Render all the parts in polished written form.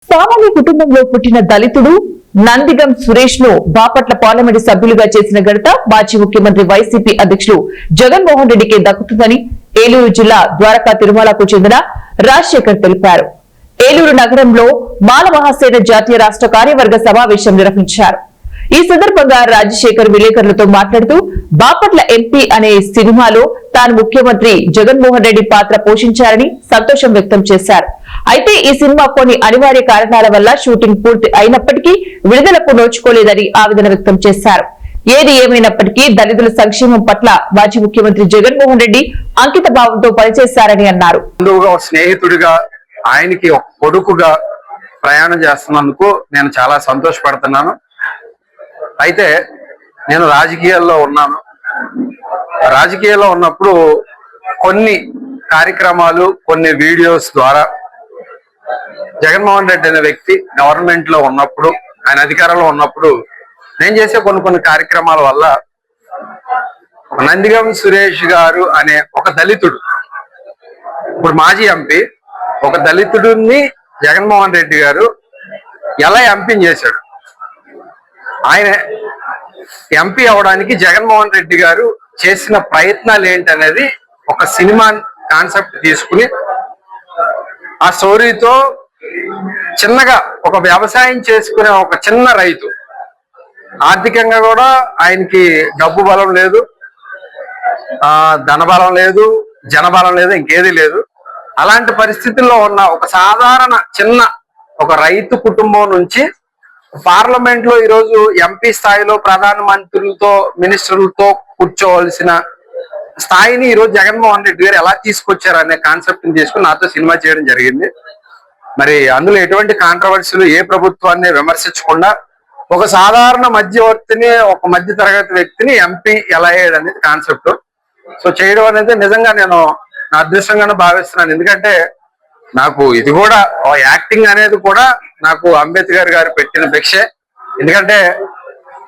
సామాన్య కుటుంబంలో పుట్టిన దళితుడు నందిగం సురేష్ ను బాపట్ల పార్లమెంటు సభ్యులుగా చేసిన ఘనత మాజీ ముఖ్యమంత్రి వైసీపీ అధ్యక్షుడు జగన్మోహన్ రెడ్డికి దక్కుతుందని ఏలూరు జిల్లా ద్వారకా తిరుమలకు చెందిన రాజశేఖర్ తెలిపారు. ఏలూరు నగరంలో మాల మహాసేన జాతీయ రాష్ట్ర కార్యవర్గ సమావేశం నిర్వహించారు. ఈ సందర్భంగా రాజశేఖర్ విలేకరులతో మాట్లాడుతూ బాపట్ల ఎంపీ అనే సినిమాలో తాను ముఖ్యమంత్రి జగన్మోహన్ రెడ్డి పాత్ర పోషించారని సంతోషం వ్యక్తం చేశారు. అయితే ఈ సినిమా కొన్ని అనివార్య కారణాల వల్ల షూటింగ్ పూర్తి అయినప్పటికీ విడుదలకు నోచుకోలేదని ఆవేదన వ్యక్తం చేశారు. ఏది ఏమైనప్పటికీ దళితుల సంక్షేమం పట్ల మాజీ ముఖ్యమంత్రి జగన్మోహన్ రెడ్డి అంకిత భావంతో పనిచేశారని అన్నారు. స్నేహితుడిగా ఆయనకి ఒక కొడుకుగా ప్రయాణం చేస్తున్నందుకు నేను చాలా సంతోషపడుతున్నాను. అయితే నేను రాజకీయాల్లో ఉన్నాను. రాజకీయాల్లో ఉన్నప్పుడు కొన్ని కార్యక్రమాలు, కొన్ని వీడియోస్ ద్వారా జగన్మోహన్ రెడ్డి అనే వ్యక్తి గవర్నమెంట్ లో ఉన్నప్పుడు, ఆయన అధికారంలో ఉన్నప్పుడు నేను చేసే కొన్ని కార్యక్రమాల వల్ల నందిగం సురేష్ గారు అనే ఒక దళితుడు, ఇప్పుడు మాజీ ఎంపీ, ఒక దళితుడిని జగన్మోహన్ రెడ్డి గారు ఎలా ఎంపీని చేశాడు. ఆయన ఎంపీ అవడానికి జగన్మోహన్ రెడ్డి గారు చేసిన ప్రయత్నాలు ఏంటనేది ఒక సినిమా కాన్సెప్ట్ తీసుకుని ఆ స్టోరీతో చిన్నగా ఒక వ్యవసాయం చేసుకునే ఒక చిన్న రైతు, ఆర్థికంగా కూడా ఆయనకి డబ్బు బలం లేదు, ధనబలం లేదు, జనబలం లేదు, ఇంకేదీ లేదు. అలాంటి పరిస్థితుల్లో ఉన్న ఒక సాధారణ చిన్న ఒక రైతు కుటుంబం నుంచి పార్లమెంట్ లో ఈరోజు ఎంపీ స్థాయిలో ప్రధానమంత్రులతో, మినిస్టర్లతో కూర్చోవలసిన స్థాయిని ఈరోజు జగన్మోహన్ రెడ్డి గారు ఎలా తీసుకొచ్చారు అనే కాన్సెప్ట్ ని తీసుకుని నాతో సినిమా చేయడం జరిగింది. మరి అందులో ఎటువంటి కాంట్రవర్సీలు, ఏ ప్రభుత్వాన్ని విమర్శించకుండా ఒక సాధారణ మధ్యవర్తిని, ఒక మధ్య తరగతి వ్యక్తిని ఎంపీ ఎలా అయ్యాడు అనేది కాన్సెప్ట్. సో చేయడం అనేది నిజంగా నేను నా అదృష్టంగానే భావిస్తున్నాను. ఎందుకంటే నాకు ఇది కూడా యాక్టింగ్ అనేది కూడా నాకు అంబేద్కర్ గారు పెట్టిన భిక్షే. ఎందుకంటే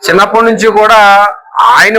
చిన్నప్పటి నుంచి కూడా ఆయన